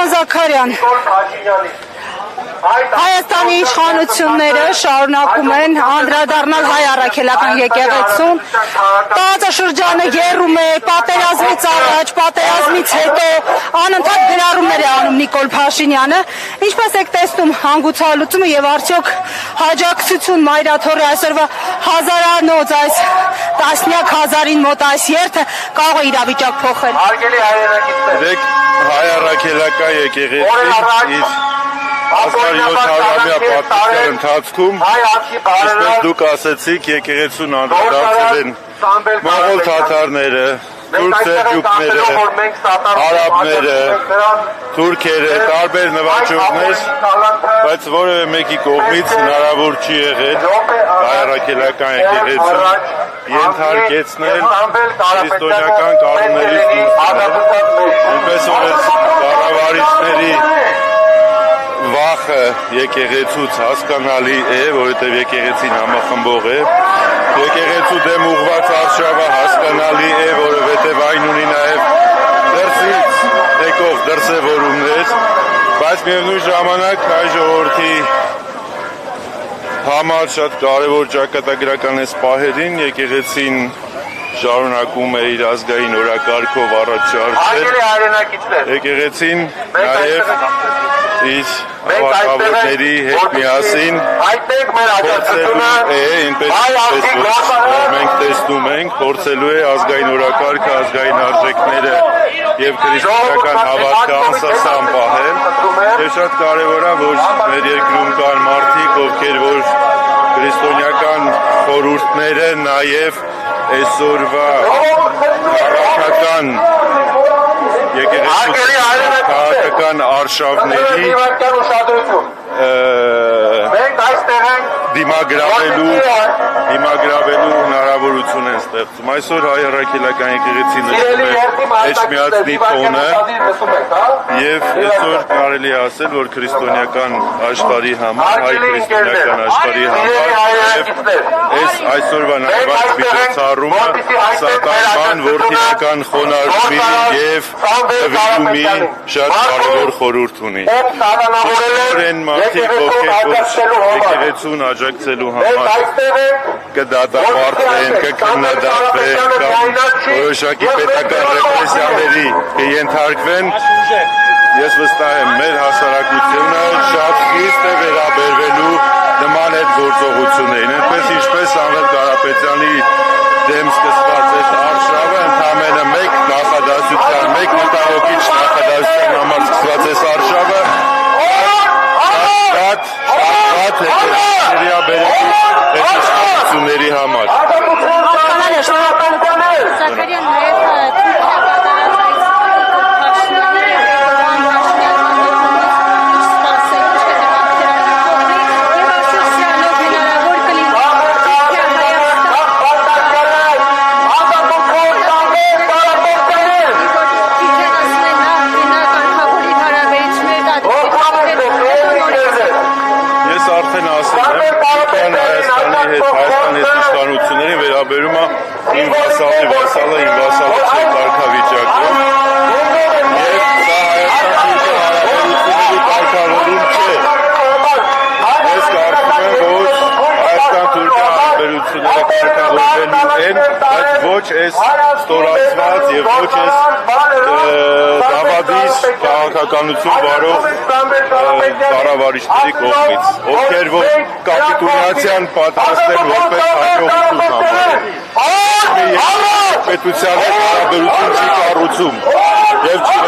Պարոն Զաքարյան, Հայաստանի իշխանությունները շարունակում են անդրադառնալ հայ առաքելական եկեղեցուն, տարածաշրջանը եռում է պատերազմից առաջ, պատերազմից հետո, անընդհատ գրառումներ է անում Նիկոլ Փաշինյանը, ինչպես եք տեսնում հանգուցալուծումը եւ արդյոք հաջակցություն Մայրաթորի այսօրվա հազարանոց այս տասնյակ հազարին մոտ այս երթը կարող է իրավիճակ փոխել։ Հարգելի հայրենակիցներ, հայ առաքելական եկեղեցին իր 1700-ամյա պատմության ընթացքում, ինչպես դուք ասեցիք, եկեղեցուն անդրադարձել են մողոլ թաթարները, թուրք սելջուկները, արաբները, թուրքերը, տարբեր նվաճողներ, բայց որևէ մեկի կողմից հնարավոր չի եղել հայ առաքելական եկեղեցին ենթարկեցնել քրիստոնեական կանոններից դուրս, այնպես որ կառավարիչների վախը եկեղեցուց հասկանալի է, որովհետև եկեղեցին համախմբող է, եկեղեցու դեմ ուղղված արշավը հասկանալի է, որովհետև այն ունի նաև դրսից եկող դրսևորումներ, բայց միևնույն ժամանակ հայ ժողովրդի համար շատ կարևոր ճակատագրական այս պահերին եկեղեցին շարունակում է իր ազգային օրակարգով առաջ շարժել, եկեղեցին նաև իր հավաքավորների հետ միասին փորձելու է, այնպես մենք տեսնում ենք, փորձելու է ազգային օրակարգը, ազգային արժեքները եւ քրիստոնեական հավատքը անսասան պահել։ Եվ շատ կարևոր է, որ մեր երկրում կան մարդիկ, ովքեր որ քրիստոնեական խորհուրդները նաեւ այսօրվա քաղաքական քաղաքական արշավների դիմագրավելու հնարավորություն են ստեղծում։ Այսօր հայ առաքելական եկեղեցին նշում է Էջմիածնի տոնը եւ այսօր կարելի է ասել, որ քրիստոնեական աշխարհի համար, հայ քրիստոնեական աշխարհի համար եւ այսօրվա նավակ միջոցառումը սատարման որդինական խոնարհումի եւ վիճումի շատ կարևոր խորհուրդ ունի։ Են մարդիկ, ովքեր եկեղեցուն աջակցելու համար կդատապարտվեն, կքննադատվեն կամ որոշակի պետական ռեպրեսիաների կենթարկվեն, ես վստահ եմ մեր հասարակությունը շատ խիստ է վերաբերվելու նման այդ գործողություններին, այնպես ինչպես Անվեր Կարապետյանի դեմ սկսված այս արշավը ընդամենը մեկ նախադասության, մեկ մտահոգիչ նախադասության համար սկսված այս արշավը շատ հետաքրքրությունների համար։ Զաքարյան նաև վերաբերում է իմ վասալը իմ վասալացի կարգավիճակով և սա Հայաստան-Թուրքիա հարաբերությունների կարգավորում չէ։ Ես կարծում եմ, որ Հայաստան-Թուրքիա հարաբերությունները կարգավորվելու են, բայց ոչ այս ստորացված և ոչ այս դավադիս քաղաքականություն վարող կառավարիչների կողմից, ովքեր որ կապիտուլյացիան պատրաստ են որպես հաջողություն համարել։ Պետության հետ հարաբերություն չի կառուցում և չի